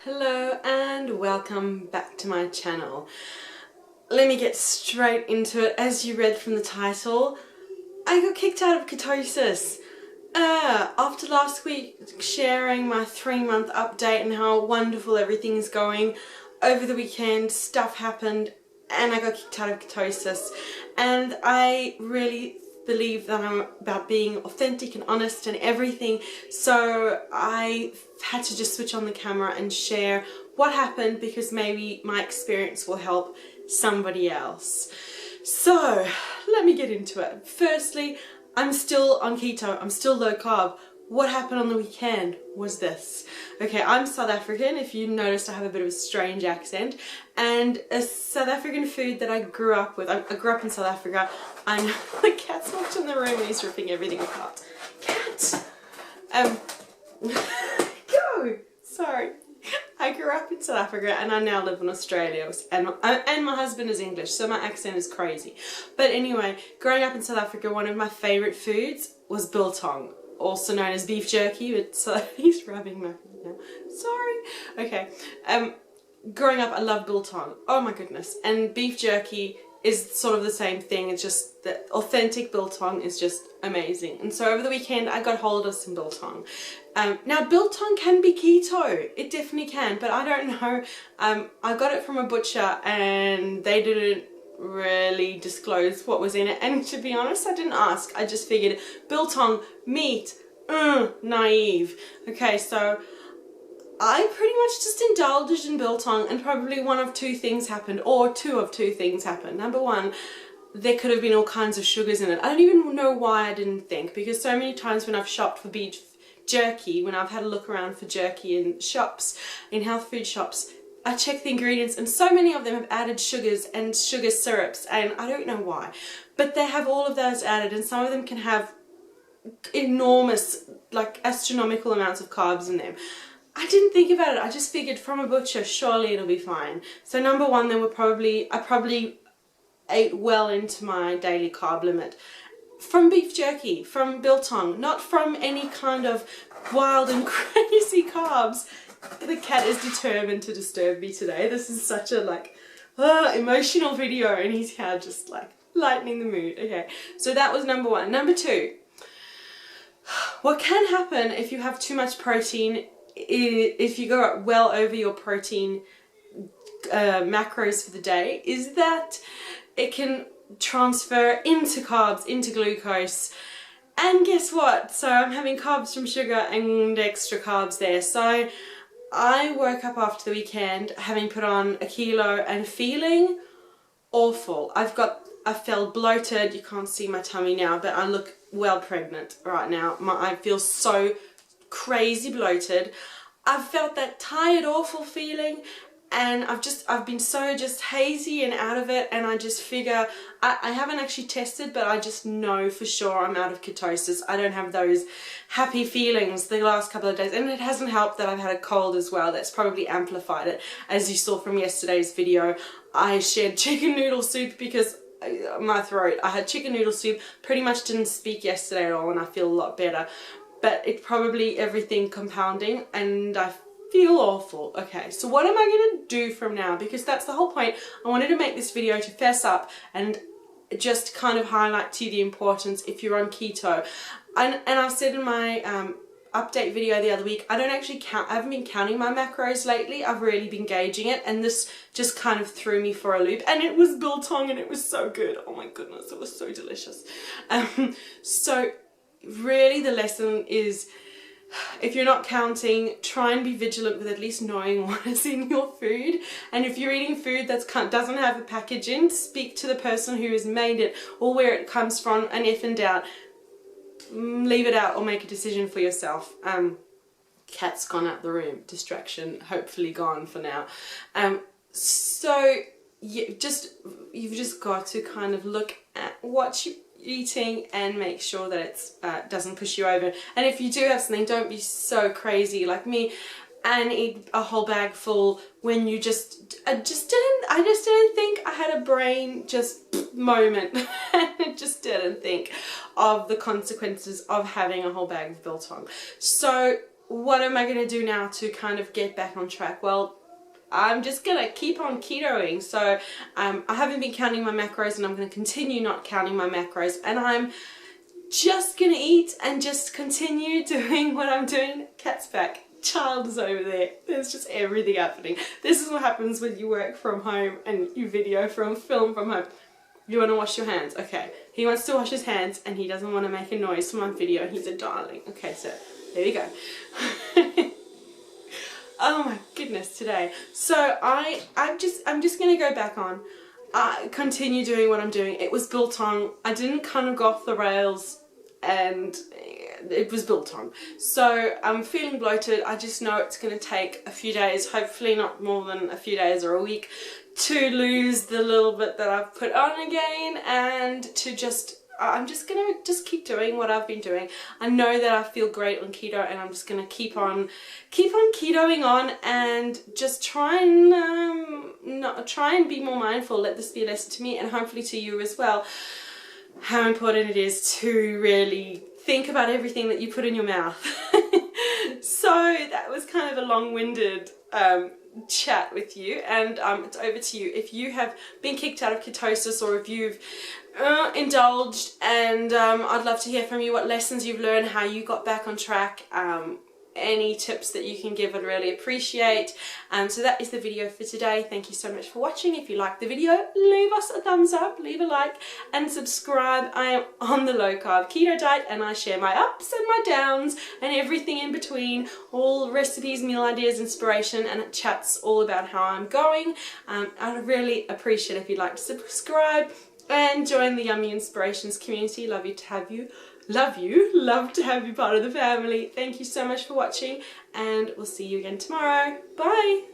Hello and welcome back to my channel. Let me get straight into it. As you read from the title, I got kicked out of ketosis. After last week sharing my 3-month update and how wonderful everything's going, over the weekend stuff happened and I got kicked out of ketosis. And I really believe that I'm about being authentic and honest and everything, so I had to just switch on the camera and share what happened because maybe my experience will help somebody else. So let me get into it. Firstly, I'm still on keto, I'm still low carb. What happened on the weekend was this. Okay, I'm South African. If you noticed, I have a bit of a strange accent. And a South African food that I grew up with. I grew up in South Africa. And the cat's walked in the room and he's ripping everything apart. Cat! Go! Sorry. I grew up in South Africa and I now live in Australia, and my husband is English, so my accent is crazy. But anyway, growing up in South Africa, one of my favourite foods was Biltong, also known as beef jerky, but he's rubbing my feet now. Sorry. Okay. Growing up, I loved Biltong. Oh my goodness. And beef jerky is sort of the same thing. It's just that authentic Biltong is just amazing. And so over the weekend, I got hold of some Biltong. Now, Biltong can be keto. It definitely can, but I don't know. I got it from a butcher and they didn't really disclose what was in it, and to be honest, I didn't ask. I just figured Biltong, meat, naive. Okay, so I pretty much just indulged in Biltong, and probably one of two things happened, or two of two things happened. Number one, there could have been all kinds of sugars in it. I don't even know why I didn't think, because so many times when I've shopped for beef jerky, when I've had a look around for jerky in shops, in health food shops, I check the ingredients and so many of them have added sugars and sugar syrups, and I don't know why. But they have all of those added, and some of them can have enormous, like astronomical amounts of carbs in them. I didn't think about it. I just figured from a butcher, surely it'll be fine. So number one, I probably ate well into my daily carb limit. From beef jerky, from Biltong, not from any kind of wild and crazy carbs. The cat is determined to disturb me today. This is such a emotional video, and he's here just like lightening the mood. Okay, so that was number one. Number two, what can happen if you have too much protein, if you go well over your protein macros for the day, is that it can transfer into carbs, into glucose. And guess what? So I'm having carbs from sugar and extra carbs there. So I woke up after the weekend having put on a kilo and feeling awful. I felt bloated. You can't see my tummy now, but I look well pregnant right now. I feel so crazy bloated. I've felt that tired, awful feeling, and I've been so just hazy and out of it, and I just figure, I haven't actually tested, but I just know for sure I'm out of ketosis. I don't have those happy feelings the last couple of days, and it hasn't helped that I've had a cold as well. That's probably amplified it. As you saw from yesterday's video, I shared chicken noodle soup because my throat, I had chicken noodle soup, pretty much didn't speak yesterday at all, and I feel a lot better. But it's probably everything compounding, and I feel awful. Okay, so what am I going to do from now? Because that's the whole point. I wanted to make this video to fess up and just kind of highlight to you the importance if you're on keto. And I've said in my update video the other week, I haven't been counting my macros lately. I've really been gauging it, and this just kind of threw me for a loop. And it was Biltong, and it was so good. Oh my goodness, it was so delicious. So really the lesson is, if you're not counting, try and be vigilant with at least knowing what is in your food. And if you're eating food that doesn't have a package in, speak to the person who has made it or where it comes from, and if in doubt, leave it out or make a decision for yourself. Cat's gone out the room, distraction hopefully gone for now. So you've just got to kind of look at what you're eating and make sure that it doesn't push you over. And if you do have something, don't be so crazy like me and eat a whole bag full when you I just didn't think. I had a brain moment and I just didn't think of the consequences of having a whole bag of Biltong. So what am I going to do now to kind of get back on track? Well, I'm just going to keep on ketoing. So I haven't been counting my macros, and I'm going to continue not counting my macros, and I'm just going to eat and just continue doing what I'm doing. Cat's back. Child is over there. There's just everything happening. This is what happens when you work from home and you film from home. You want to wash your hands? Okay. He wants to wash his hands and he doesn't want to make a noise for my video. He's a darling. Okay, so there you go. Oh my goodness, today. So I'm just going to go back on. Continue doing what I'm doing. It was Biltong. I didn't kind of go off the rails, and it was Biltong. So I'm feeling bloated. I just know it's going to take a few days, hopefully not more than a few days or a week, to lose the little bit that I've put on again, and to I'm just going to keep doing what I've been doing. I know that I feel great on keto, and I'm just going to keep on ketoing on, and just try and be more mindful. Let this be a lesson to me, and hopefully to you as well, how important it is to really think about everything that you put in your mouth. So that was kind of a long-winded chat with you, and it's over to you. If you have been kicked out of ketosis, or if you've indulged, and I'd love to hear from you what lessons you've learned, how you got back on track, any tips that you can give, I'd really appreciate. So that is the video for today. Thank you so much for watching. If you liked the video, leave us a thumbs up, leave a like, and subscribe. I am on the low carb keto diet, and I share my ups and my downs and everything in between, all recipes, meal ideas, inspiration, and it chats all about how I'm going. I'd really appreciate if you'd like to subscribe and join the Yummy Inspirations community. Love to have you part of the family. Thank you so much for watching, and we'll see you again tomorrow. Bye.